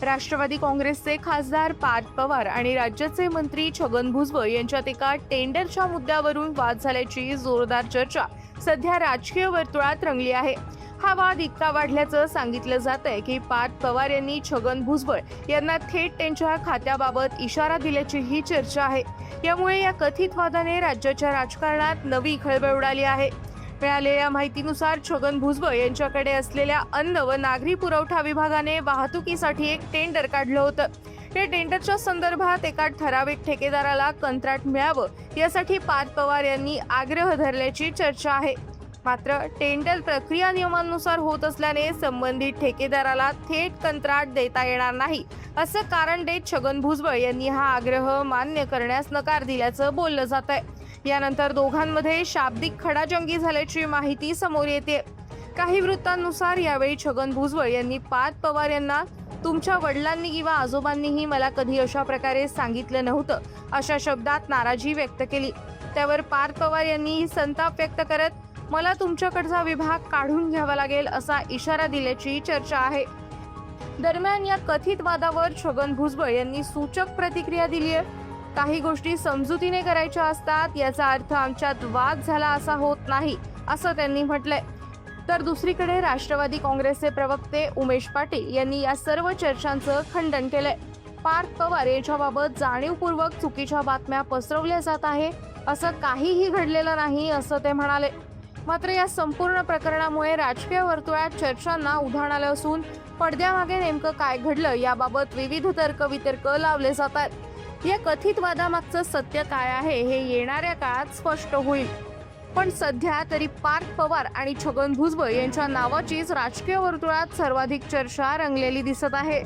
राष्ट्रवादी काँग्रेसचे खासदार पार्थ पवार आणि राज्याचे मंत्री छगन भुजबळ यांच्यात एका टेंडरच्या मुद्द्यावरून वाद झाल्याची जोरदार चर्चा सध्या राजकीय वर्तुळात रंगली आहे। हा वाद इतका वाढल्याचं सांगितलं जातंय की पार्थ पवार यांनी छगन भुजबळ यांना थेट त्यांच्या खात्याबाबत इशारा दिल्याचीही चर्चा आहे। यामुळे या कथित वादाने राज्याच्या राजकारणात नवी खळबळ उडाली आहे। मिळालेल्या माहितीनुसार छगन भुजबळ यांच्याकडे असलेल्या अन्न व नागरी पुरवठा विभागाने वाहतुकीसाठी एक टेंडर काढलं होतं। या टेंडरच्या संदर्भात एका ठराविक ठेकेदाराला कंत्राट मिळावं यासाठी पार्थ पवार यांनी आग्रह धरल्याची चर्चा आहे। मात्र टेंडर प्रक्रिया नियमांनुसार होत असल्याने संबंधित ठेकेदाराला थेट कंत्राट देता येणार नाही असं कारण देत छगन भुजबळ यांनी हा आग्रह मान्य करण्यास नकार दिल्याचं बोललं जात आहे। यानंतर दोघांमध्ये शाब्दिक खडाजंगी झाल्याची माहिती समोर येते। काही वृत्तांनुसार यावेळी छगन भुजबळ यांनी पार्थ पवार यांना तुमच्या वडिलांनी किंवा आजोबांनीही मला कधी अशा प्रकारे सांगितलं नव्हतं अशा शब्दात नाराजी व्यक्त केली। त्यावर पार्थ पवार यांनी संताप व्यक्त करत मला तुमच्याकडचा विभाग काढून घ्यावा लागेल असा इशारा दिल्याची चर्चा आहे। दरम्यान या कथित वादावर छगन भुजबळ यांनी सूचक प्रतिक्रिया दिली आहे। काही गोष्टी समजुतीने करायच्या असतात याचा अर्थ आमच्यात वाद झाला असा होत नाही असं त्यांनी म्हटलंय। तर दुसरीकडे राष्ट्रवादी काँग्रेसचे प्रवक्ते उमेश पाटील यांनी या सर्व चर्चांचं खंडन केलंय। पार्थ पवार यांच्याबाबत जाणीवपूर्वक चुकीच्या बातम्या पसरवल्या जात आहे, असं काहीही घडलेलं नाही असं ते म्हणाले। मात्र या संपूर्ण प्रकरणामुळे राजकीय वर्तुळात चर्चांना उधाण आलं असून पडद्यामागे नेमकं काय घडलं याबाबत विविध तर्कवितर्क लावले जातात। या कथित वादामागचं सत्य काय आहे हे येणाऱ्या काळात स्पष्ट होईल। पण सध्या तरी पार्थ पवार आणि छगन भुजबळ यांच्या नावाचीच राजकीय वर्तुळात सर्वाधिक चर्चा रंगलेली दिसत आहे।